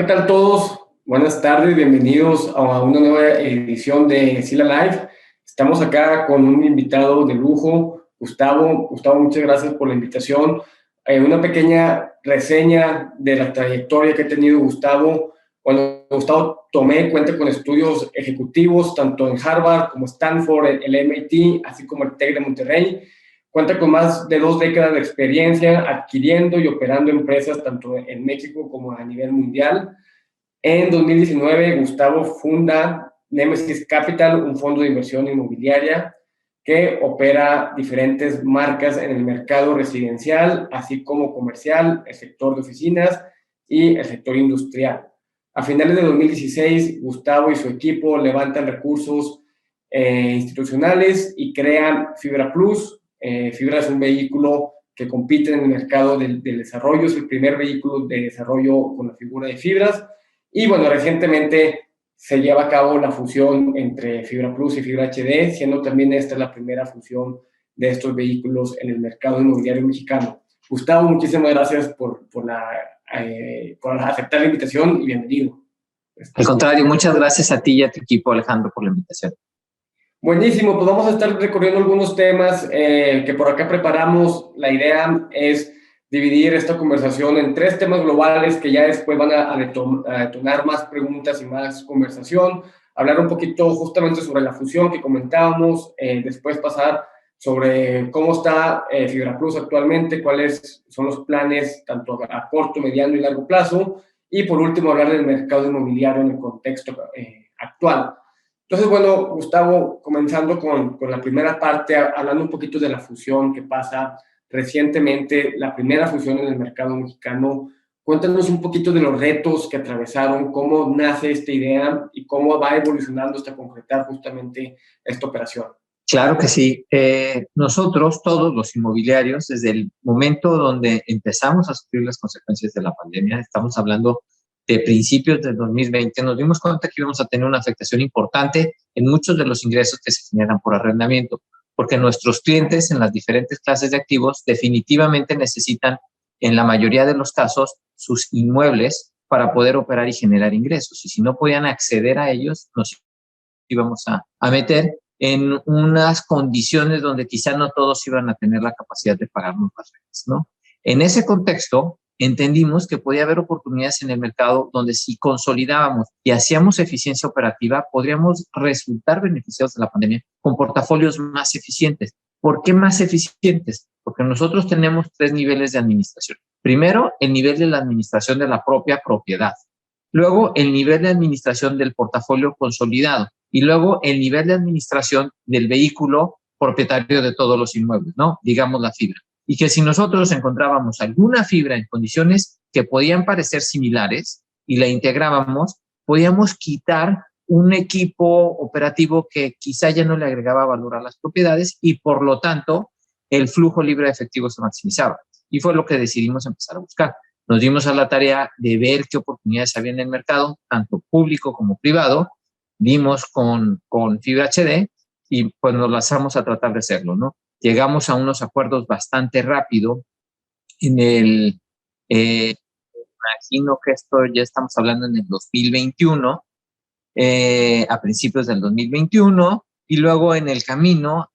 ¿qué tal todos? Buenas tardes, bienvenidos a una nueva edición de Sila Live. Estamos acá con un invitado de lujo, Gustavo. Gustavo, muchas gracias por la invitación. Una pequeña reseña de la trayectoria que ha tenido Gustavo. Bueno, Gustavo Tomé cuenta con estudios ejecutivos tanto en Harvard como Stanford, el MIT, así como el TEC de Monterrey. Cuenta con más de 2 décadas de experiencia adquiriendo y operando empresas tanto en México como a nivel mundial. En 2019, Gustavo funda Nemesis Capital, un fondo de inversión inmobiliaria que opera diferentes marcas en el mercado residencial, así como comercial, el sector de oficinas y el sector industrial. A finales de 2016, Gustavo y su equipo levantan recursos institucionales y crean Fibra Plus. Fibra es un vehículo que compite en el mercado del desarrollo, es el primer vehículo de desarrollo con la figura de fibras. Y bueno, recientemente se lleva a cabo la fusión entre Fibra Plus y Fibra HD, siendo también esta la primera fusión de estos vehículos en el mercado inmobiliario mexicano. Gustavo, muchísimas gracias por aceptar la invitación y bienvenido. Al contrario, muchas gracias a ti y a tu equipo, Alejandro, por la invitación. Buenísimo, pues vamos a estar recorriendo algunos temas que por acá preparamos. La idea es dividir esta conversación en 3 temas globales que ya después van a detonar más preguntas y más conversación. Hablar un poquito justamente sobre la fusión que comentábamos, después pasar sobre cómo está Fibra Plus actualmente, cuáles son los planes tanto a corto, mediano y largo plazo, y por último hablar del mercado inmobiliario en el contexto actual. Entonces, bueno, Gustavo, comenzando con la primera parte, hablando un poquito de la fusión que pasa recientemente, la primera fusión en el mercado mexicano. Cuéntanos un poquito de los retos que atravesaron, cómo nace esta idea y cómo va evolucionando hasta concretar justamente esta operación. Claro que sí. Nosotros, todos los inmobiliarios, desde el momento donde empezamos a sufrir las consecuencias de la pandemia, estamos hablando de principios del 2020, nos dimos cuenta que íbamos a tener una afectación importante en muchos de los ingresos que se generan por arrendamiento, porque nuestros clientes en las diferentes clases de activos definitivamente necesitan, en la mayoría de los casos, sus inmuebles para poder operar y generar ingresos. Y si no podían acceder a ellos, nos íbamos a meter en unas condiciones donde quizá no todos iban a tener la capacidad de pagarnos las rentas, ¿no? En ese contexto, entendimos que podía haber oportunidades en el mercado donde si consolidábamos y hacíamos eficiencia operativa, podríamos resultar beneficiados de la pandemia con portafolios más eficientes. ¿Por qué más eficientes? Porque nosotros tenemos 3 niveles de administración. Primero, el nivel de la administración de la propia propiedad. Luego, el nivel de administración del portafolio consolidado. Y luego, el nivel de administración del vehículo propietario de todos los inmuebles, ¿no? Digamos la fibra. Y que si nosotros encontrábamos alguna fibra en condiciones que podían parecer similares y la integrábamos, podíamos quitar un equipo operativo que quizá ya no le agregaba valor a las propiedades y por lo tanto el flujo libre de efectivo se maximizaba. Y fue lo que decidimos empezar a buscar. Nos dimos a la tarea de ver qué oportunidades había en el mercado, tanto público como privado. Vimos con Fibra HD y pues nos lanzamos a tratar de hacerlo, ¿no? Llegamos a unos acuerdos bastante rápido en el, imagino que esto ya estamos hablando en el 2021, a principios del 2021, y luego en el camino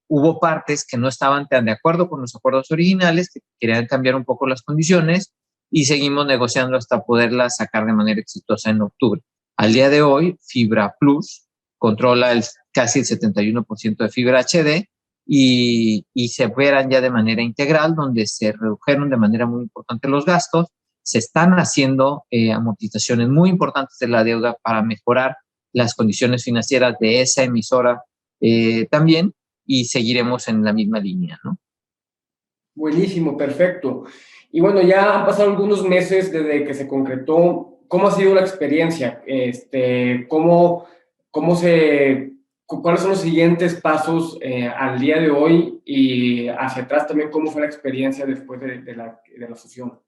hubo partes que no estaban tan de acuerdo con los acuerdos originales, que querían cambiar un poco las condiciones, y seguimos negociando hasta poderlas sacar de manera exitosa en octubre. Al día de hoy, Fibra Plus controla casi el 71% de Fibra HD, y se operan ya de manera integral, donde se redujeron de manera muy importante los gastos, se están haciendo amortizaciones muy importantes de la deuda para mejorar las condiciones financieras de esa emisora también, y seguiremos en la misma línea, ¿no? Buenísimo, perfecto. Y bueno, ya han pasado algunos meses desde que se concretó. ¿Cómo ha sido la experiencia? ¿Cuáles son los siguientes pasos al día de hoy y hacia atrás también cómo fue la experiencia después de la fusión?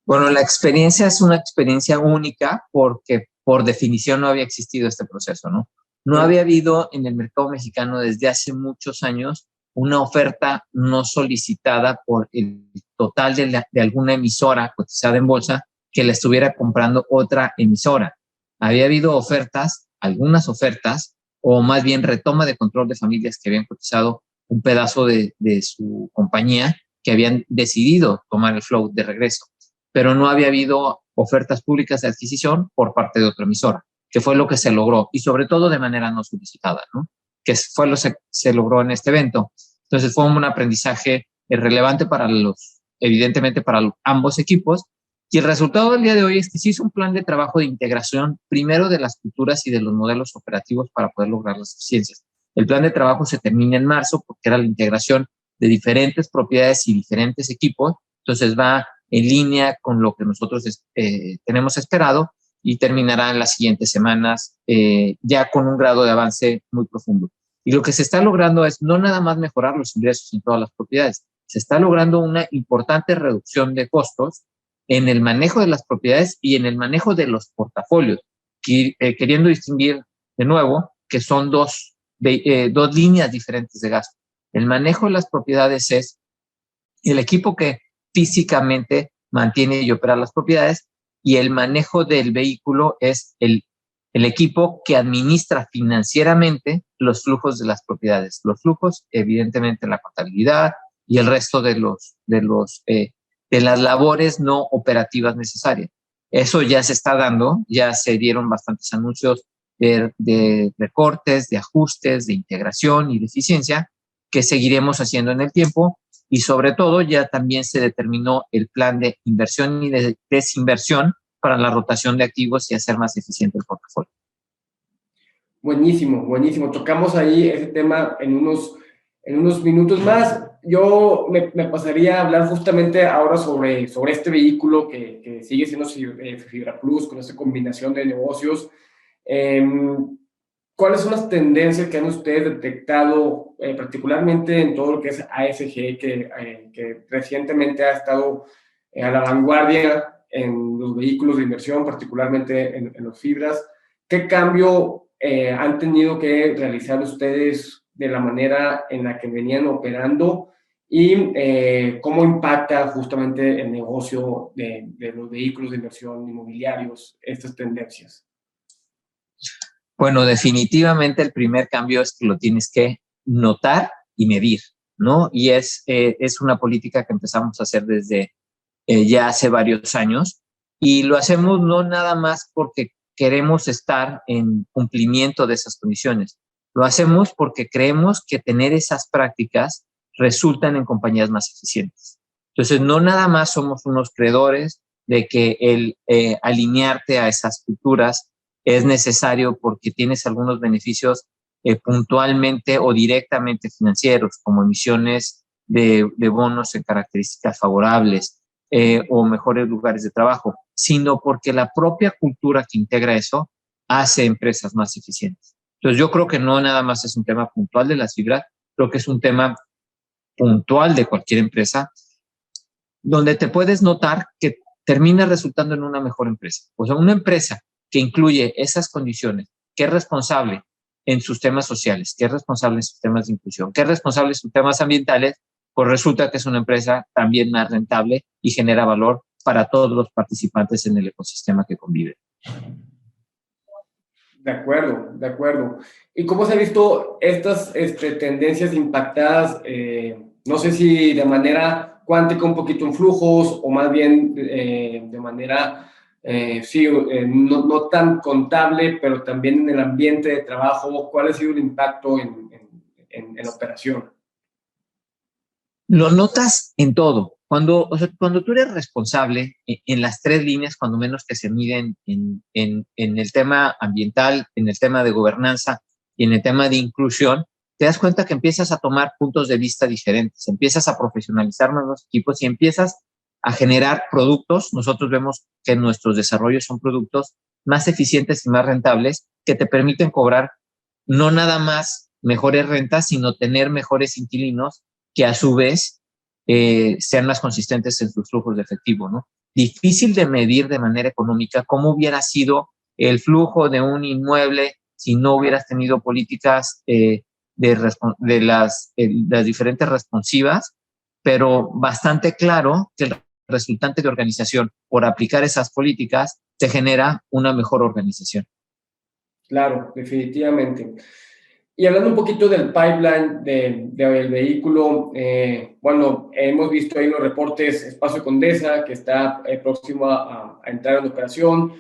Bueno, la experiencia es una experiencia única porque por definición no había existido este proceso, ¿no? No había habido en el mercado mexicano desde hace muchos años una oferta no solicitada por el total de alguna emisora cotizada en bolsa que la estuviera comprando otra emisora. Había habido ofertas, algunas ofertas, o más bien retoma de control de familias que habían cotizado un pedazo de su compañía, que habían decidido tomar el float de regreso, pero no había habido ofertas públicas de adquisición por parte de otra emisora, que fue lo que se logró, y sobre todo de manera no solicitada, ¿no? Que fue lo que se logró en este evento. Entonces fue un aprendizaje relevante para evidentemente para ambos equipos, y el resultado del día de hoy es que se hizo un plan de trabajo de integración, primero de las culturas y de los modelos operativos para poder lograr las eficiencias. El plan de trabajo se termina en marzo porque era la integración de diferentes propiedades y diferentes equipos, entonces va en línea con lo que nosotros tenemos esperado y terminará en las siguientes semanas ya con un grado de avance muy profundo. Y lo que se está logrando es no nada más mejorar los ingresos en todas las propiedades, se está logrando una importante reducción de costos en el manejo de las propiedades y en el manejo de los portafolios, queriendo distinguir de nuevo que son dos líneas diferentes de gasto. El manejo de las propiedades es el equipo que físicamente mantiene y opera las propiedades, y el manejo del vehículo es el equipo que administra financieramente los flujos de las propiedades. Los flujos, evidentemente, la contabilidad y el resto de las labores no operativas necesarias. Eso ya se está dando, ya se dieron bastantes anuncios de recortes, de ajustes, de integración y de eficiencia que seguiremos haciendo en el tiempo, y sobre todo ya también se determinó el plan de inversión y de desinversión para la rotación de activos y hacer más eficiente el portafolio. Buenísimo, buenísimo. Tocamos ahí ese tema en unos minutos más. Yo me pasaría a hablar justamente ahora sobre este vehículo que sigue siendo Fibra Plus, con esta combinación de negocios. ¿Cuáles son las tendencias que han ustedes detectado, particularmente en todo lo que es ASG, que recientemente ha estado a la vanguardia en los vehículos de inversión, particularmente en los fibras? ¿Qué cambio han tenido que realizar ustedes de la manera en la que venían operando, y cómo impacta justamente el negocio de los vehículos de inversión inmobiliarios estas tendencias? Bueno, definitivamente el primer cambio es que lo tienes que notar y medir, ¿no? Y es una política que empezamos a hacer desde ya hace varios años, y lo hacemos no nada más porque queremos estar en cumplimiento de esas condiciones. Lo hacemos porque creemos que tener esas prácticas resultan en compañías más eficientes. Entonces, no nada más somos unos creedores de que el alinearte a esas culturas es necesario porque tienes algunos beneficios puntualmente o directamente financieros, como emisiones de bonos en características favorables o mejores lugares de trabajo, sino porque la propia cultura que integra eso hace empresas más eficientes. Entonces, yo creo que no nada más es un tema puntual de las fibras, creo que es un tema puntual de cualquier empresa, donde te puedes notar que termina resultando en una mejor empresa. O sea, una empresa que incluye esas condiciones, que es responsable en sus temas sociales, que es responsable en sus temas de inclusión, que es responsable en sus temas ambientales, pues resulta que es una empresa también más rentable y genera valor para todos los participantes en el ecosistema que conviven. De acuerdo, de acuerdo. ¿Y cómo se han visto estas tendencias impactadas, no sé si de manera cuántica un poquito en flujos, o más bien de manera, no tan contable, pero también en el ambiente de trabajo? ¿Cuál ha sido el impacto en la operación? Lo notas en todo. Cuando tú eres responsable en las tres líneas, cuando menos que se miden en el tema ambiental, en el tema de gobernanza y en el tema de inclusión, te das cuenta que empiezas a tomar puntos de vista diferentes, empiezas a profesionalizar nuevos equipos y empiezas a generar productos. Nosotros vemos que nuestros desarrollos son productos más eficientes y más rentables que te permiten cobrar no nada más mejores rentas, sino tener mejores inquilinos que a su vez sean más consistentes en sus flujos de efectivo, ¿no? Difícil de medir de manera económica cómo hubiera sido el flujo de un inmueble si no hubieras tenido políticas de las diferentes responsivas, pero bastante claro que el resultante de organización por aplicar esas políticas te genera una mejor organización. Claro, definitivamente. Y hablando un poquito del pipeline del vehículo, bueno, hemos visto ahí los reportes Espacio Condesa, que está próximo a entrar en operación.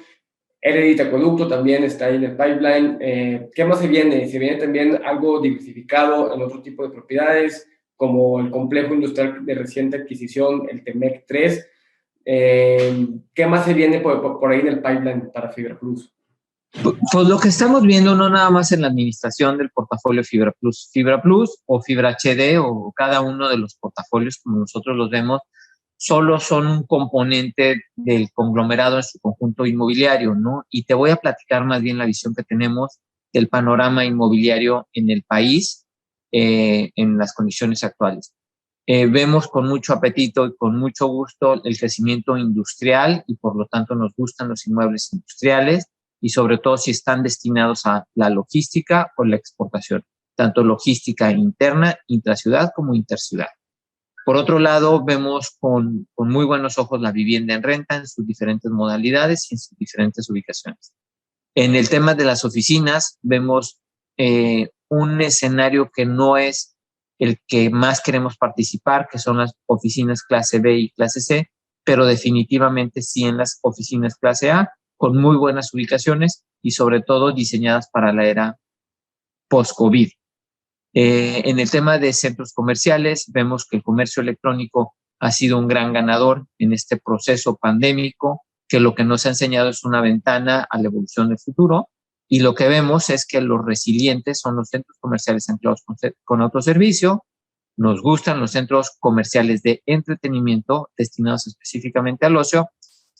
Heredit Acueducto también está ahí en el pipeline. ¿Qué más se viene? Se viene también algo diversificado en otro tipo de propiedades, como el complejo industrial de reciente adquisición, el Temec 3. ¿Qué más se viene por ahí en el pipeline para Fibra Plus? Pues lo que estamos viendo no nada más en la administración del portafolio Fibra Plus o Fibra HD o cada uno de los portafolios como nosotros los vemos, solo son un componente del conglomerado en su conjunto inmobiliario, ¿no? Y te voy a platicar más bien la visión que tenemos del panorama inmobiliario en el país en las condiciones actuales. Vemos con mucho apetito y con mucho gusto el crecimiento industrial y por lo tanto nos gustan los inmuebles industriales y sobre todo si están destinados a la logística o la exportación, tanto logística interna, intraciudad como interciudad. Por otro lado, vemos con muy buenos ojos la vivienda en renta en sus diferentes modalidades y en sus diferentes ubicaciones. En el tema de las oficinas, vemos un escenario que no es el que más queremos participar, que son las oficinas clase B y clase C, pero definitivamente sí en las oficinas clase A, con muy buenas ubicaciones y sobre todo diseñadas para la era post-COVID. En el tema de centros comerciales, vemos que el comercio electrónico ha sido un gran ganador en este proceso pandémico, que lo que nos ha enseñado es una ventana a la evolución del futuro, y lo que vemos es que los resilientes son los centros comerciales anclados con autoservicio. Nos gustan los centros comerciales de entretenimiento destinados específicamente al ocio,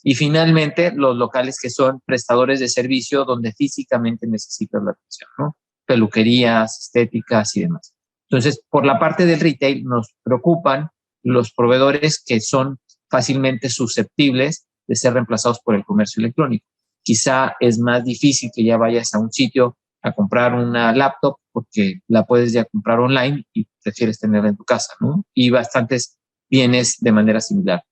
y finalmente los locales que son prestadores de servicio donde físicamente necesitas la atención, ¿no? Peluquerías, estéticas y demás. Entonces, por la parte del retail nos preocupan los proveedores que son fácilmente susceptibles de ser reemplazados por el comercio electrónico. Quizá es más difícil que ya vayas a un sitio a comprar una laptop porque la puedes ya comprar online y prefieres tenerla en tu casa, ¿no? Y bastantes bienes de manera similar.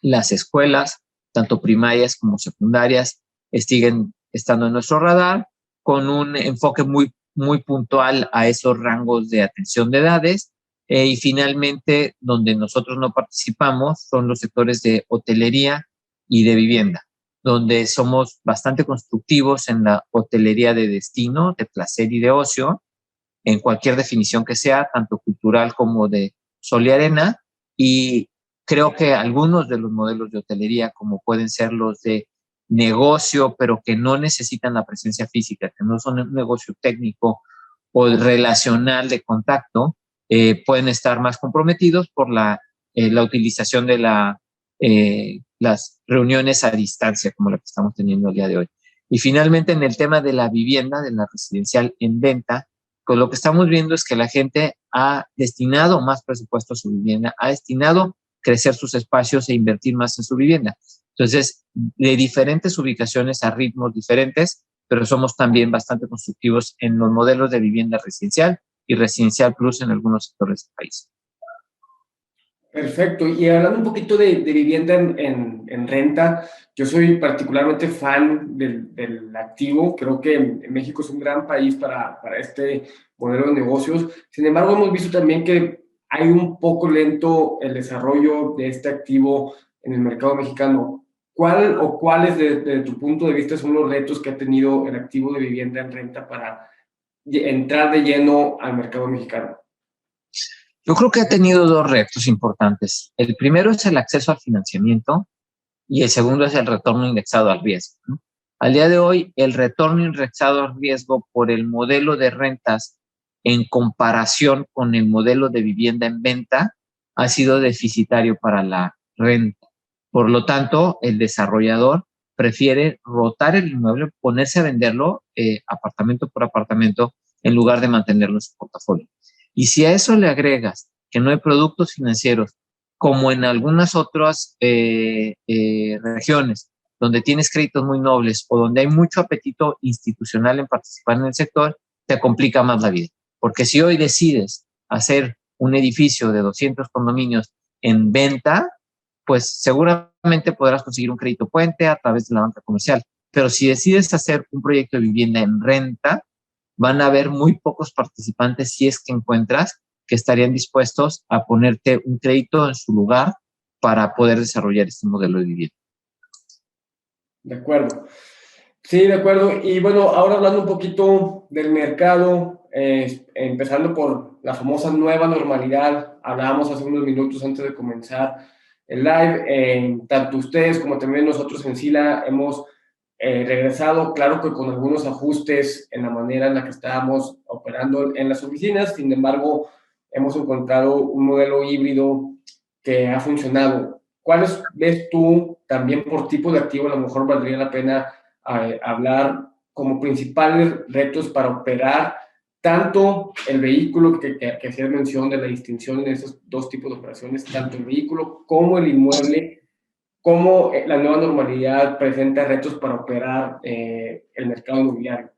Las escuelas, tanto primarias como secundarias, siguen estando en nuestro radar con un enfoque muy puntual a esos rangos de atención de edades. Y finalmente, donde nosotros no participamos, son los sectores de hotelería y de vivienda, donde somos bastante constructivos en la hotelería de destino, de placer y de ocio, en cualquier definición que sea, tanto cultural como de sol y arena. Y creo que algunos de los modelos de hotelería, como pueden ser los de negocio, pero que no necesitan la presencia física, que no son un negocio técnico o relacional de contacto, pueden estar más comprometidos por la utilización de las reuniones a distancia, como la que estamos teniendo el día de hoy. Y finalmente, en el tema de la vivienda, de la residencial en venta, pues lo que estamos viendo es que la gente ha destinado más presupuesto a su vivienda, ha destinado crecer sus espacios e invertir más en su vivienda. Entonces, de diferentes ubicaciones a ritmos diferentes, pero somos también bastante constructivos en los modelos de vivienda residencial y residencial plus en algunos sectores del país. Perfecto. Y hablando un poquito de vivienda en renta, yo soy particularmente fan del activo. Creo que en México es un gran país para este modelo de negocios. Sin embargo, hemos visto también que hay un poco lento el desarrollo de este activo en el mercado mexicano. ¿Cuál o cuáles, desde tu punto de vista, son los retos que ha tenido el activo de vivienda en renta para entrar de lleno al mercado mexicano? Yo creo que ha tenido dos retos importantes. El primero es el acceso al financiamiento y el segundo es el retorno indexado al riesgo, ¿no? Al día de hoy, el retorno indexado al riesgo por el modelo de rentas en comparación con el modelo de vivienda en venta ha sido deficitario para la renta. Por lo tanto, el desarrollador prefiere rotar el inmueble, ponerse a venderlo apartamento por apartamento en lugar de mantenerlo en su portafolio. Y si a eso le agregas que no hay productos financieros, como en algunas otras regiones, donde tienes créditos muy nobles o donde hay mucho apetito institucional en participar en el sector, te complica más la vida. Porque si hoy decides hacer un edificio de 200 condominios en venta, pues seguramente podrás conseguir un crédito puente a través de la banca comercial. Pero si decides hacer un proyecto de vivienda en renta, van a haber muy pocos participantes, si es que encuentras, que estarían dispuestos a ponerte un crédito en su lugar para poder desarrollar este modelo de vivienda. De acuerdo. Sí, de acuerdo. Y bueno, ahora hablando un poquito del mercado, empezando por la famosa nueva normalidad, hablábamos hace unos minutos antes de comenzar el live, tanto ustedes como también nosotros en Sila hemos regresado, claro que con algunos ajustes en la manera en la que estábamos operando en las oficinas. Sin embargo, hemos encontrado un modelo híbrido que ha funcionado. ¿Cuáles ves tú, también por tipo de activo, a lo mejor valdría la pena hablar como principales retos para operar tanto el vehículo, que hacías mención de la distinción en esos dos tipos de operaciones, tanto el vehículo como el inmueble, cómo la nueva normalidad presenta retos para operar el mercado inmobiliario?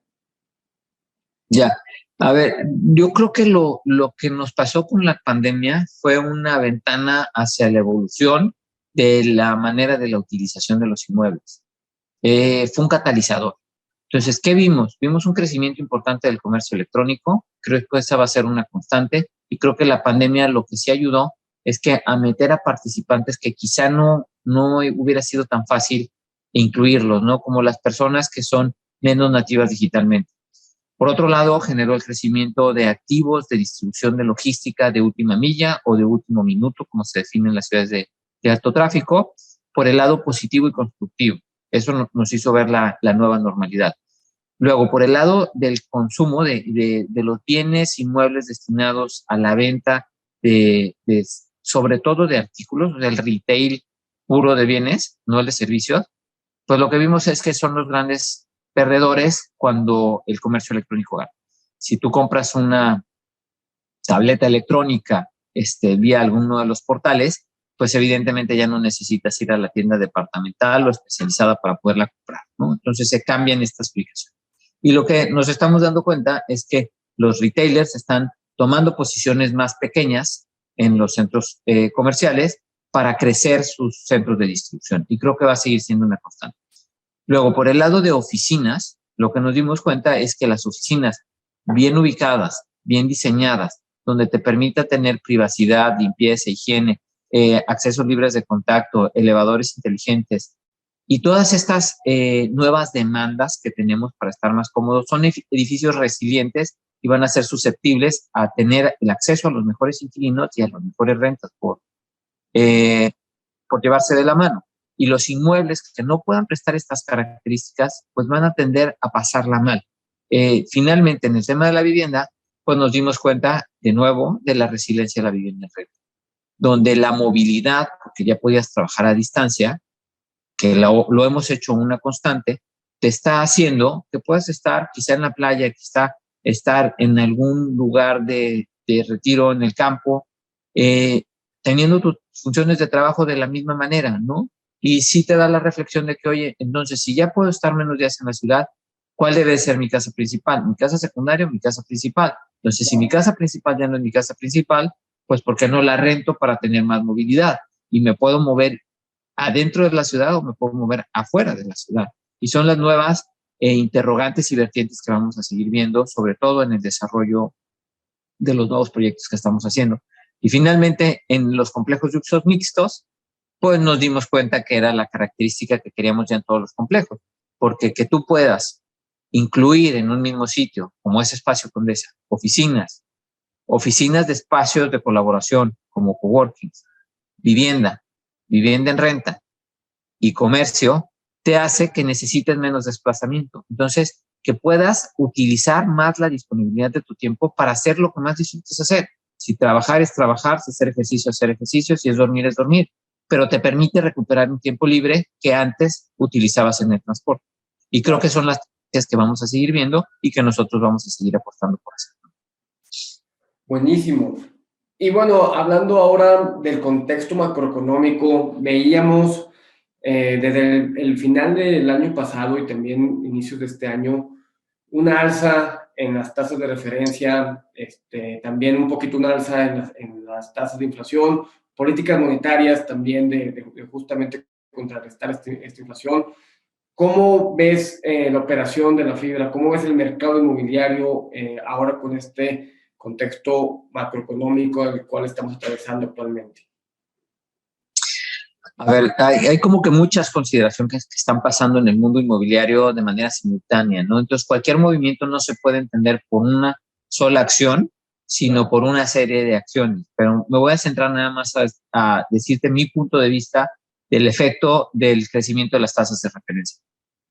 Ya, a ver, yo creo que lo que nos pasó con la pandemia fue una ventana hacia la evolución de la manera de la utilización de los inmuebles. Fue un catalizador. Entonces, ¿qué vimos? Vimos un crecimiento importante del comercio electrónico. Creo que esa va a ser una constante. Y creo que la pandemia lo que sí ayudó es que a meter a participantes que quizá no hubiera sido tan fácil incluirlos, ¿no? Como las personas que son menos nativas digitalmente. Por otro lado, generó el crecimiento de activos de distribución de logística de última milla o de último minuto, como se define en las ciudades de alto tráfico, por el lado positivo y constructivo. Eso nos hizo ver la nueva normalidad. Luego, por el lado del consumo de los bienes inmuebles destinados a la venta, sobre todo de artículos, del retail puro de bienes, no el de servicios, pues lo que vimos es que son los grandes perdedores cuando el comercio electrónico gana. Si tú compras una tableta electrónica vía alguno de los portales, pues evidentemente ya no necesitas ir a la tienda departamental o especializada para poderla comprar, ¿no? Entonces se cambian estas aplicaciones. Y lo que nos estamos dando cuenta es que los retailers están tomando posiciones más pequeñas en los centros comerciales para crecer sus centros de distribución. Y creo que va a seguir siendo una constante. Luego, por el lado de oficinas, lo que nos dimos cuenta es que las oficinas bien ubicadas, bien diseñadas, donde te permita tener privacidad, limpieza, higiene, accesos libres de contacto, elevadores inteligentes y todas estas nuevas demandas que tenemos para estar más cómodos, son edificios resilientes y van a ser susceptibles a tener el acceso a los mejores inquilinos y a las mejores rentas por llevarse de la mano. Y los inmuebles que no puedan prestar estas características, pues van a tender a pasarla mal. Finalmente, en el tema de la vivienda, pues nos dimos cuenta de nuevo de la resiliencia de la vivienda en renta, donde la movilidad, porque ya podías trabajar a distancia, que lo hemos hecho una constante, te está haciendo que puedas estar quizá en la playa, quizá estar en algún lugar de retiro en el campo, teniendo tus funciones de trabajo de la misma manera, ¿no? Y sí te da la reflexión de que, oye, entonces, si ya puedo estar menos días en la ciudad, ¿cuál debe ser mi casa principal? ¿Mi casa secundaria o mi casa principal? Entonces, si mi casa principal ya no es mi casa principal, pues ¿por qué no la rento para tener más movilidad? Y me puedo mover adentro de la ciudad o me puedo mover afuera de la ciudad. Y son las nuevas interrogantes y vertientes que vamos a seguir viendo, sobre todo en el desarrollo de los nuevos proyectos que estamos haciendo. Y finalmente, en los complejos de usos mixtos, pues nos dimos cuenta que era la característica que queríamos ya en todos los complejos, porque que tú puedas incluir en un mismo sitio, como es Espacio Condesa, oficinas de espacios de colaboración, como coworkings, vivienda en renta y comercio, te hace que necesites menos desplazamiento. Entonces, que puedas utilizar más la disponibilidad de tu tiempo para hacer lo que más disfrutes hacer. Si trabajar es trabajar, si hacer ejercicio, si es dormir, pero te permite recuperar un tiempo libre que antes utilizabas en el transporte. Y creo que son las cosas que vamos a seguir viendo y que nosotros vamos a seguir apostando por eso. Buenísimo. Y bueno, hablando ahora del contexto macroeconómico, veíamos desde el final del año pasado y también inicios de este año una alza en las tasas de referencia, también un poquito un alza en las tasas de inflación, políticas monetarias también de justamente contrarrestar esta inflación. ¿Cómo ves la operación de la fibra? ¿Cómo ves el mercado inmobiliario ahora con este contexto macroeconómico al cual estamos atravesando actualmente? A ver, hay como que muchas consideraciones que están pasando en el mundo inmobiliario de manera simultánea, ¿no? Entonces, cualquier movimiento no se puede entender por una sola acción, sino por una serie de acciones. Pero me voy a centrar nada más a decirte mi punto de vista del efecto del crecimiento de las tasas de referencia.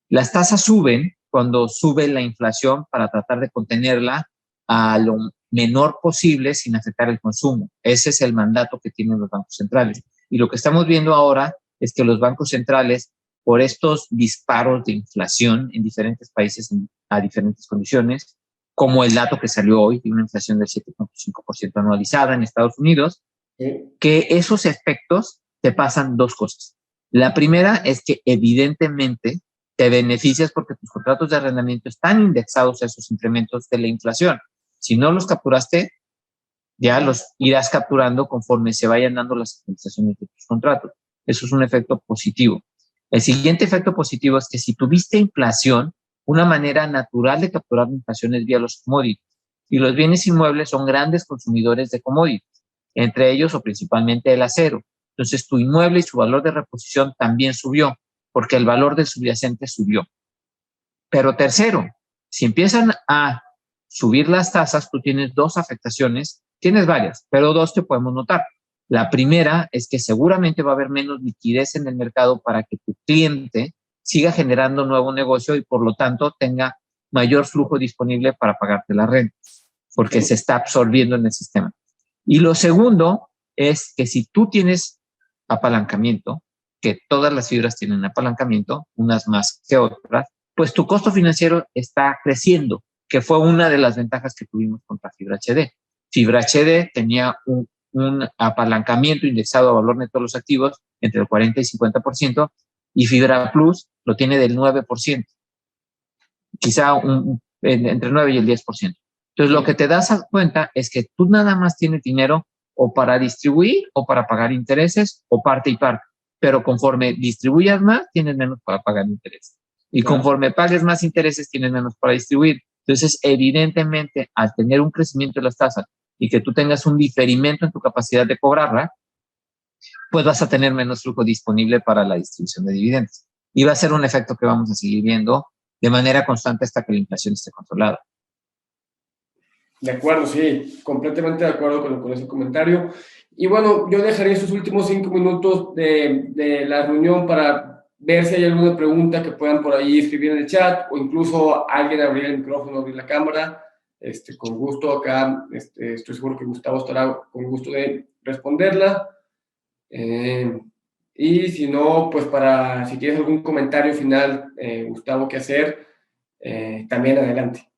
Las tasas suben cuando sube la inflación para tratar de contenerla a lo menor posible sin afectar el consumo. Ese es el mandato que tienen los bancos centrales. Y lo que estamos viendo ahora es que los bancos centrales, por estos disparos de inflación en diferentes países a diferentes condiciones, como el dato que salió hoy de una inflación del 7.5% anualizada en Estados Unidos, que esos efectos te pasan dos cosas. La primera es que evidentemente te beneficias porque tus contratos de arrendamiento están indexados a esos incrementos de la inflación. Si no los capturaste, ya los irás capturando conforme se vayan dando las actualizaciones de tus contratos. Eso es un efecto positivo. El siguiente efecto positivo es que si tuviste inflación, una manera natural de capturar la inflación es vía los commodities. Y los bienes inmuebles son grandes consumidores de commodities, entre ellos o principalmente el acero. Entonces, tu inmueble y su valor de reposición también subió, porque el valor del subyacente subió. Pero tercero, si empiezan a subir las tasas, tú tienes dos afectaciones, tienes varias, pero dos te podemos notar. La primera es que seguramente va a haber menos liquidez en el mercado para que tu cliente siga generando nuevo negocio y por lo tanto tenga mayor flujo disponible para pagarte la renta, porque se está absorbiendo en el sistema. Y lo segundo es que si tú tienes apalancamiento, que todas las fibras tienen apalancamiento, unas más que otras, pues tu costo financiero está creciendo, que fue una de las ventajas que tuvimos contra Fibra HD. Fibra HD tenía un apalancamiento indexado a valor neto de los activos entre el 40 y 50%, y Fibra Plus lo tiene del 9%, quizá entre el 9 y el 10%. Entonces, lo que te das cuenta es que tú nada más tienes dinero o para distribuir o para pagar intereses o parte y parte. Pero conforme distribuyas más, tienes menos para pagar intereses. Y conforme pagues más intereses, tienes menos para distribuir. Entonces, evidentemente, al tener un crecimiento de las tasas y que tú tengas un diferimento en tu capacidad de cobrarla, pues vas a tener menos flujo disponible para la distribución de dividendos. Y va a ser un efecto que vamos a seguir viendo de manera constante hasta que la inflación esté controlada. De acuerdo, sí, completamente de acuerdo con ese comentario. Y bueno, yo dejaré estos últimos 5 minutos de la reunión para ver si hay alguna pregunta que puedan por ahí escribir en el chat o incluso alguien abrir el micrófono, abrir la cámara. Con gusto acá, estoy seguro que Gustavo estará con gusto de responderla. Y si no, pues si tienes algún comentario final, Gustavo, que hacer, también adelante.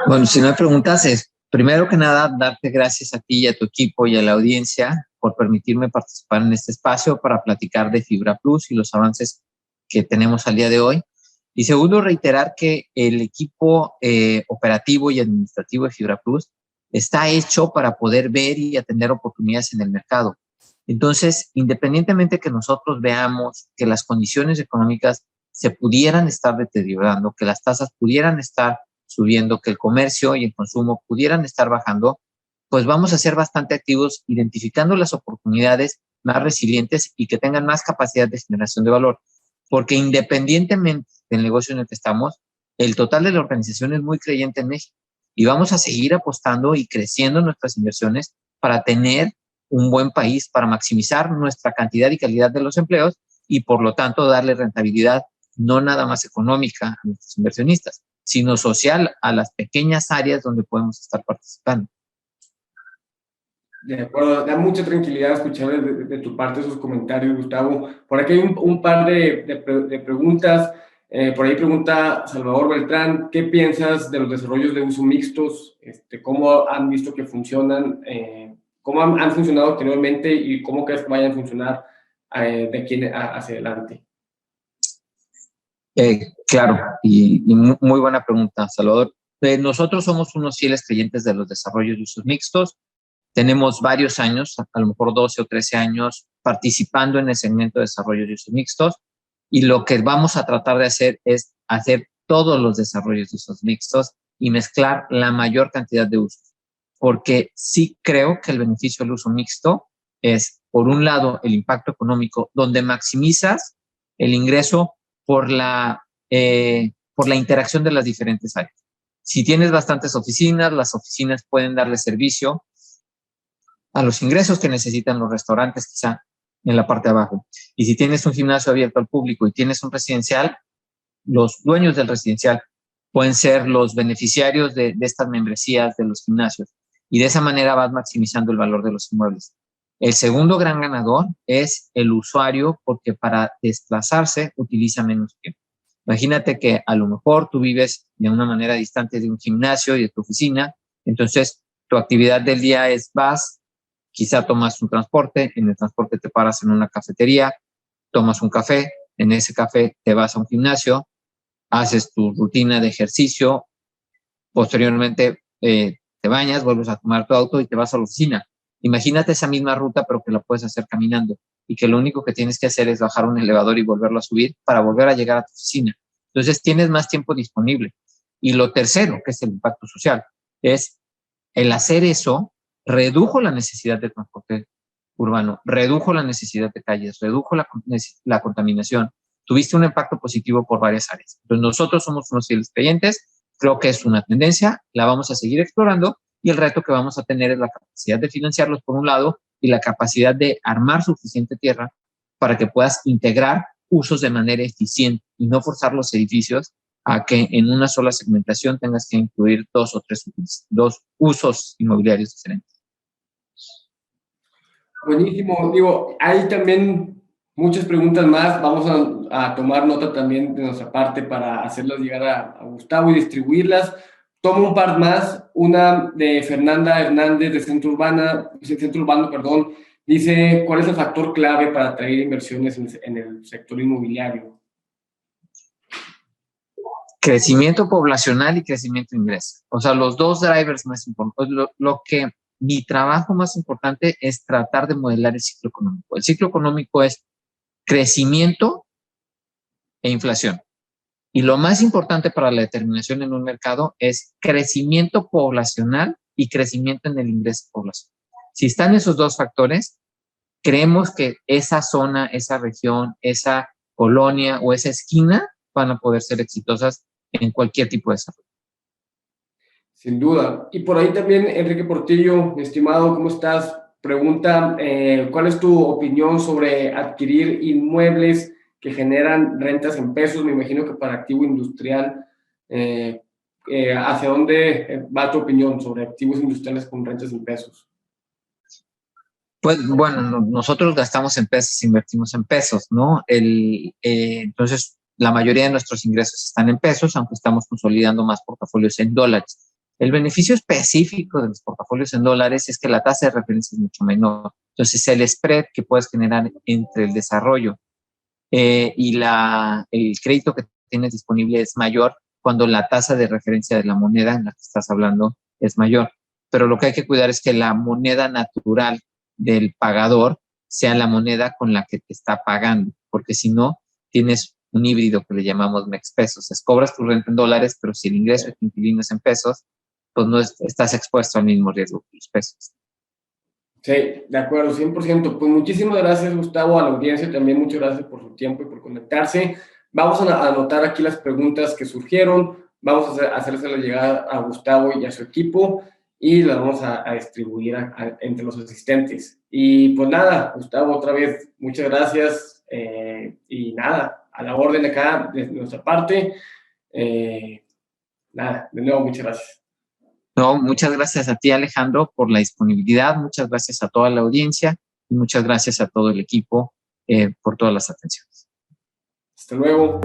Bueno, si no hay preguntas, es primero que nada darte gracias a ti y a tu equipo y a la audiencia por permitirme participar en este espacio para platicar de Fibra Plus y los avances que tenemos al día de hoy. Y segundo, reiterar que el equipo operativo y administrativo de Fibra Plus está hecho para poder ver y atender oportunidades en el mercado. Entonces, independientemente que nosotros veamos que las condiciones económicas se pudieran estar deteriorando, que las tasas pudieran estar subiendo, que el comercio y el consumo pudieran estar bajando, pues vamos a ser bastante activos identificando las oportunidades más resilientes y que tengan más capacidad de generación de valor. Porque independientemente del negocio en el que estamos, el total de la organización es muy creyente en México y vamos a seguir apostando y creciendo nuestras inversiones para tener un buen país, para maximizar nuestra cantidad y calidad de los empleos y por lo tanto darle rentabilidad no nada más económica a nuestros inversionistas, sino social a las pequeñas áreas donde podemos estar participando. De acuerdo, da mucha tranquilidad escuchar de tu parte esos comentarios, Gustavo. Por aquí hay un par de preguntas. Por ahí pregunta Salvador Beltrán, ¿qué piensas de los desarrollos de uso mixtos? ¿Cómo han visto que funcionan? ¿Cómo han funcionado anteriormente y cómo crees que vayan a funcionar de aquí hacia adelante? Claro, y muy buena pregunta, Salvador. Nosotros somos unos fieles creyentes de los desarrollos de usos mixtos. Tenemos varios años, a lo mejor 12 o 13 años, participando en el segmento de desarrollos de usos mixtos, y lo que vamos a tratar de hacer es hacer todos los desarrollos de usos mixtos y mezclar la mayor cantidad de usos, porque sí creo que el beneficio del uso mixto es, por un lado, el impacto económico, donde maximizas el ingreso por la interacción de las diferentes áreas. Si tienes bastantes oficinas, las oficinas pueden darle servicio a los ingresos que necesitan los restaurantes, quizá en la parte de abajo. Y si tienes un gimnasio abierto al público y tienes un residencial, los dueños del residencial pueden ser los beneficiarios de estas membresías de los gimnasios. Y de esa manera vas maximizando el valor de los inmuebles. El segundo gran ganador es el usuario, porque para desplazarse utiliza menos tiempo. Imagínate que a lo mejor tú vives de una manera distante de un gimnasio y de tu oficina, entonces tu actividad del día es vas, quizá tomas un transporte, en el transporte te paras en una cafetería, tomas un café, en ese café te vas a un gimnasio, haces tu rutina de ejercicio, posteriormente te bañas, vuelves a tomar tu auto y te vas a la oficina. Imagínate esa misma ruta, pero que la puedes hacer caminando y que lo único que tienes que hacer es bajar un elevador y volverlo a subir para volver a llegar a tu oficina. Entonces tienes más tiempo disponible. Y lo tercero, que es el impacto social, es el hacer eso redujo la necesidad de transporte urbano, redujo la necesidad de calles, redujo la contaminación. Tuviste un impacto positivo por varias áreas. Entonces nosotros somos unos fieles creyentes, creo que es una tendencia, la vamos a seguir explorando y el reto que vamos a tener es la capacidad de financiarlos por un lado y la capacidad de armar suficiente tierra para que puedas integrar usos de manera eficiente y no forzar los edificios a que en una sola segmentación tengas que incluir dos usos inmobiliarios diferentes. Buenísimo. Digo, hay también muchas preguntas más. Vamos a tomar nota también de nuestra parte para hacerlas llegar a Gustavo y distribuirlas. Tomo un par más. Una de Fernanda Hernández de Centro Urbano, perdón. Dice, ¿cuál es el factor clave para atraer inversiones en el sector inmobiliario? Crecimiento poblacional y crecimiento de ingresos. O sea, los dos drivers más importantes. Mi trabajo más importante es tratar de modelar el ciclo económico. El ciclo económico es crecimiento e inflación. Y lo más importante para la determinación en un mercado es crecimiento poblacional y crecimiento en el ingreso poblacional. Si están esos dos factores, creemos que esa zona, esa región, esa colonia o esa esquina van a poder ser exitosas en cualquier tipo de desarrollo. Sin duda. Y por ahí también, Enrique Portillo, mi estimado, ¿cómo estás? Pregunta, ¿cuál es tu opinión sobre adquirir inmuebles que generan rentas en pesos? Me imagino que para activo industrial, ¿hacia dónde va tu opinión sobre activos industriales con rentas en pesos? Pues bueno, nosotros gastamos en pesos, invertimos en pesos, ¿no? Entonces, la mayoría de nuestros ingresos están en pesos, aunque estamos consolidando más portafolios en dólares. El beneficio específico de los portafolios en dólares es que la tasa de referencia es mucho menor. Entonces, el spread que puedes generar entre el desarrollo y el crédito que tienes disponible es mayor cuando la tasa de referencia de la moneda en la que estás hablando es mayor. Pero lo que hay que cuidar es que la moneda natural del pagador sea la moneda con la que te está pagando, porque si no, tienes un híbrido que le llamamos mexpesos. Cobras tu renta en dólares, pero si el ingreso de tu inquilino es en pesos, pues no estás expuesto al mismo riesgo que los pesos. Sí, de acuerdo, 100%. Pues muchísimas gracias, Gustavo, a la audiencia también. Muchas gracias por su tiempo y por conectarse. Vamos a anotar aquí las preguntas que surgieron. Vamos a hacérselas llegar a Gustavo y a su equipo y las vamos a distribuir entre los asistentes. Y pues nada, Gustavo, otra vez, muchas gracias. Y nada, a la orden acá de nuestra parte. Nada, de nuevo, muchas gracias. No, muchas gracias a ti, Alejandro, por la disponibilidad. Muchas gracias a toda la audiencia y muchas gracias a todo el equipo por todas las atenciones. Hasta luego.